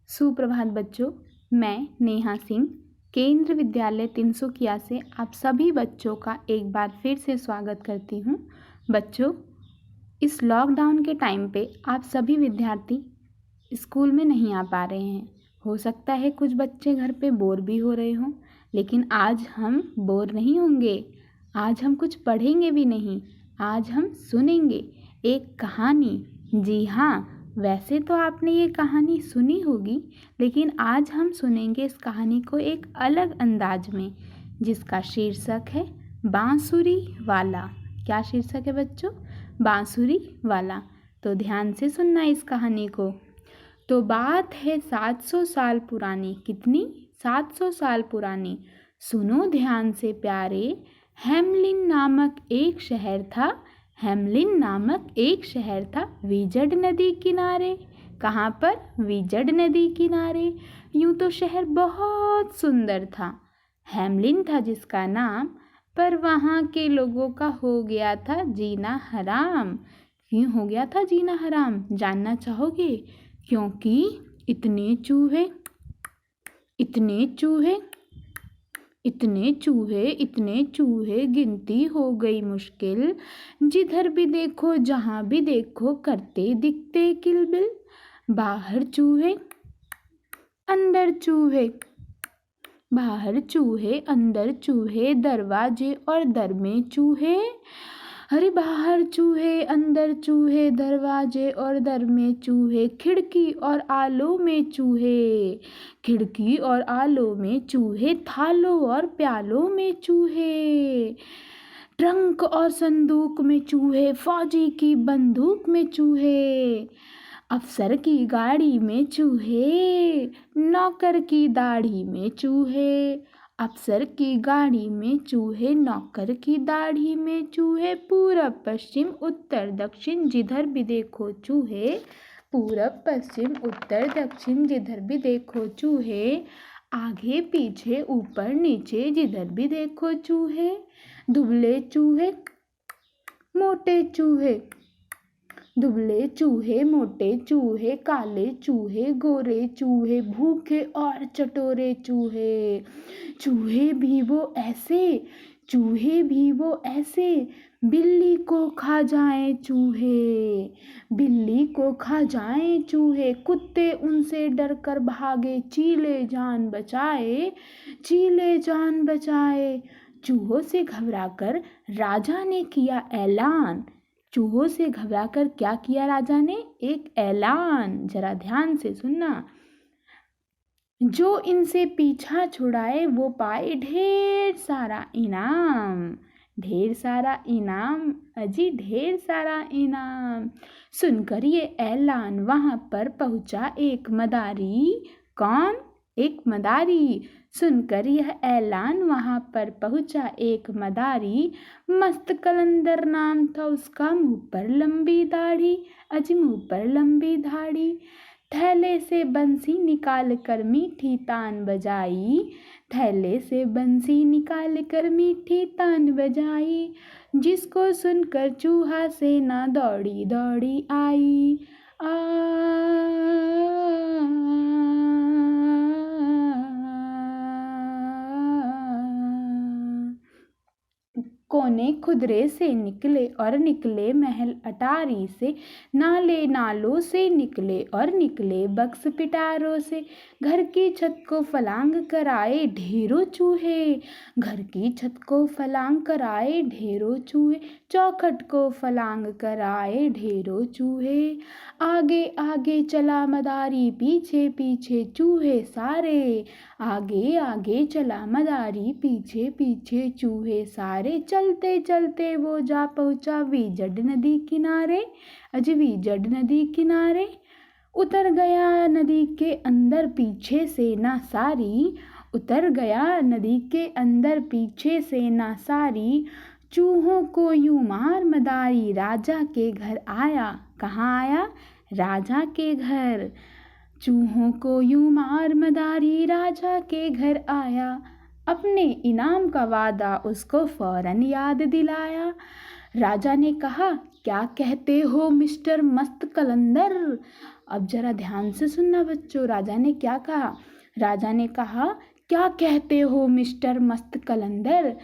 सुप्रभात बच्चों, मैं नेहा सिंह केंद्र विद्यालय तिनसुकिया से आप सभी बच्चों का एक बार फिर से स्वागत करती हूँ। बच्चों, इस लॉकडाउन के टाइम पे आप सभी विद्यार्थी स्कूल में नहीं आ पा रहे हैं। हो सकता है कुछ बच्चे घर पे बोर भी हो रहे हों, लेकिन आज हम बोर नहीं होंगे। आज हम कुछ पढ़ेंगे भी नहीं, आज हम सुनेंगे एक कहानी। जी हाँ, वैसे तो आपने ये कहानी सुनी होगी, लेकिन आज हम सुनेंगे इस कहानी को एक अलग अंदाज में, जिसका शीर्षक है बांसुरी वाला। क्या शीर्षक है बच्चों? बांसुरी वाला। तो ध्यान से सुनना इस कहानी को। तो बात है 700 साल पुरानी। कितनी? 700 साल पुरानी। सुनो ध्यान से प्यारे। हेमलिन नामक एक शहर था। हेमलिन नामक एक शहर था विजड नदी किनारे। कहाँ पर? विजड नदी किनारे। यूं तो शहर बहुत सुंदर था। हेमलिन था जिसका नाम, पर वहाँ के लोगों का हो गया था जीना हराम। क्यों हो गया था जीना हराम, जानना चाहोगे? क्योंकि इतने चूहे, इतने चूहे, इतने चूहे, इतने चूहे, गिनती हो गई मुश्किल। जिधर भी देखो, जहाँ भी देखो, करते दिखते किलबिल। बाहर चूहे, अंदर चूहे, बाहर चूहे, अंदर चूहे, दरवाजे और दर में चूहे। अरे बाहर चूहे, अंदर चूहे, दरवाजे और दर में चूहे, खिड़की और आलों में चूहे, खिड़की और आलों में चूहे, थालों और प्यालों में चूहे, ट्रंक और संदूक में चूहे, फौजी की बंदूक में चूहे, अफसर की गाड़ी में चूहे, नौकर की दाढ़ी में चूहे, अफसर की गाड़ी में चूहे, नौकर की दाढ़ी में चूहे, पूरब पश्चिम उत्तर दक्षिण जिधर भी देखो चूहे, पूरब पश्चिम उत्तर दक्षिण जिधर भी देखो चूहे, आगे पीछे ऊपर नीचे जिधर भी देखो चूहे, दुबले चूहे, मोटे चूहे, दुबले चूहे, मोटे चूहे, काले चूहे, गोरे चूहे, भूखे और चटोरे चूहे, चूहे भी वो ऐसे, चूहे भी वो ऐसे, बिल्ली को खा जाएं चूहे, बिल्ली को खा जाएं चूहे, कुत्ते उनसे डरकर भागे, चीले जान बचाए, चीले जान बचाए। चूहों से घबराकर राजा ने किया ऐलान। चूहों से घबराकर क्या किया राजा ने? एक ऐलान। जरा ध्यान से सुनना। जो इनसे पीछा छुड़ाए वो पाए ढेर सारा इनाम, ढेर सारा इनाम, अजी ढेर सारा इनाम। सुनकर ये ऐलान वहां पर पहुंचा एक मदारी। कौन? एक मदारी। सुनकर यह ऐलान वहां पर पहुंचा एक मदारी। मस्त कलंदर नाम था उसका, मुंह पर लंबी दाढ़ी, अजी मुंह पर लंबी दाढ़ी। थैले से बंसी निकाल कर मीठी तान बजाई, थैले से बंसी निकाल कर मीठी तान बजाई। जिसको सुनकर चूहा सेना दौड़ी दौड़ी आई। कोने खुदरे से निकले और निकले महल अटारी से, नाले नालों से निकले और निकले बक्स पिटारों से। घर की छत को फलांग कराए ढेरों चूहे, घर की छत को फलांग कराए ढेरों चूहे, चौखट को फलांग कराए ढेरों चूहे। आगे आगे चला मदारी, पीछे पीछे चूहे सारे, आगे आगे चला मदारी, पीछे पीछे चूहे सारे। चलते चलते वो जा पहुंचा विजड नदी किनारे, अजी विजड नदी किनारे। उतर गया नदी के अंदर पीछे से ना सारी, उतर गया नदी के अंदर पीछे से ना सारी। चूहों को यूं मार मदारी राजा के घर आया। कहाँ आया? राजा के घर। चूहों को यूं मार मदारी राजा के घर आया। अपने इनाम का वादा उसको फौरन याद दिलाया। राजा ने कहा, क्या कहते हो मिस्टर मस्त कलंदर? अब जरा ध्यान से सुनना बच्चों, राजा ने क्या कहा। राजा ने कहा, क्या कहते हो मिस्टर मस्त कलंदर,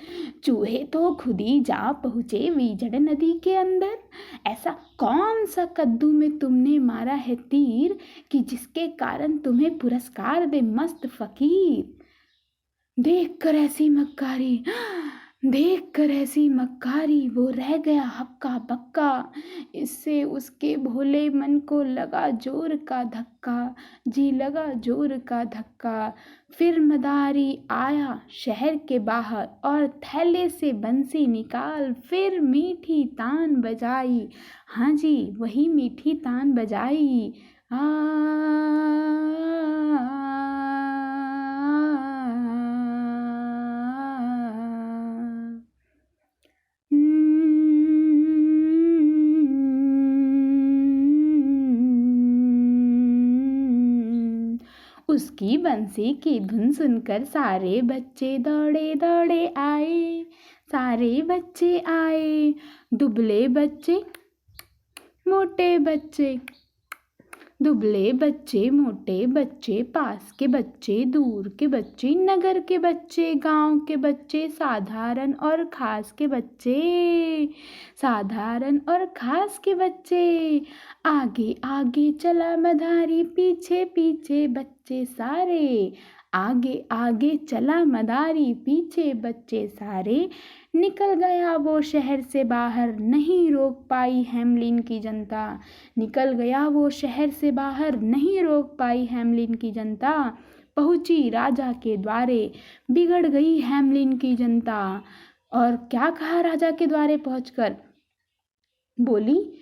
चूहे तो खुद ही जा पहुँचे वीजड़ नदी के अंदर। ऐसा कौन सा कद्दू में तुमने मारा है तीर कि जिसके कारण तुम्हें पुरस्कार दे मस्त फकीर। देख कर ऐसी मक्कारी वो रह गया हक्का बक्का। इससे उसके भोले मन को लगा जोर का धक्का, जी लगा जोर का धक्का। फिर मदारी आया शहर के बाहर और थैले से बंसी निकाल फिर मीठी तान बजाई। हाँ जी, वही मीठी तान बजाई। उसकी बंसी की धुन सुनकर सारे बच्चे दौड़े दौड़े आए। सारे बच्चे आए, दुबले बच्चे मोटे बच्चे, दुबले बच्चे मोटे बच्चे, पास के बच्चे दूर के बच्चे, नगर के बच्चे गांव के बच्चे, साधारण और खास के बच्चे, साधारण और खास के बच्चे। आगे आगे चला मदारी पीछे पीछे बच्चे सारे। आगे आगे चला मदारी पीछे बच्चे सारे। निकल गया वो शहर से बाहर नहीं रोक पाई हैमलिन की जनता। निकल गया वो शहर से बाहर नहीं रोक पाई हैमलिन की जनता। पहुंची राजा के द्वारे बिगड़ गई हैमलिन की जनता। और क्या कहा राजा के द्वारे पहुंचकर, बोली,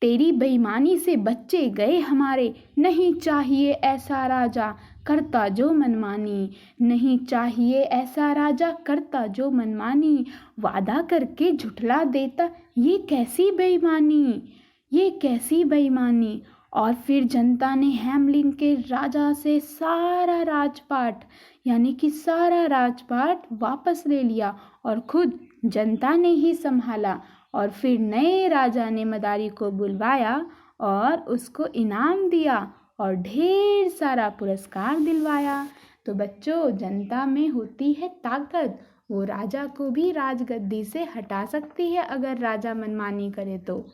तेरी बेईमानी से बच्चे गए हमारे। नहीं चाहिए ऐसा राजा करता जो मनमानी। नहीं चाहिए ऐसा राजा करता जो मनमानी। वादा करके झुठला देता, ये कैसी बेईमानी, ये कैसी बेईमानी। और फिर जनता ने हैमलिन के राजा से सारा राजपाट यानी कि सारा राजपाट वापस ले लिया और खुद जनता ने ही संभाला। और फिर नए राजा ने मदारी को बुलवाया और उसको इनाम दिया और ढेर सारा पुरस्कार दिलवाया। तो बच्चों, जनता में होती है ताकत, वो राजा को भी राजगद्दी से हटा सकती है अगर राजा मनमानी करे तो।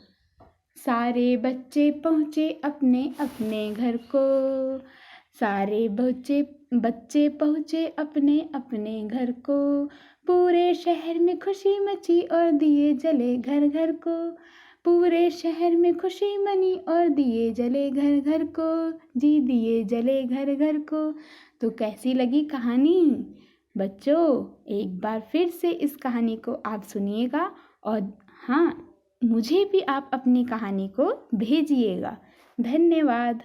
सारे बच्चे पहुँचे अपने अपने घर को। सारे बच्चे पहुँचे अपने अपने घर को। पूरे शहर में खुशी मची और दिए जले घर घर को। पूरे शहर में खुशी मनी और दिए जले घर घर को। जी दिए जले घर घर को। तो कैसी लगी कहानी बच्चों? एक बार फिर से इस कहानी को आप सुनिएगा और हाँ, मुझे भी आप अपनी कहानी को भेजिएगा। धन्यवाद।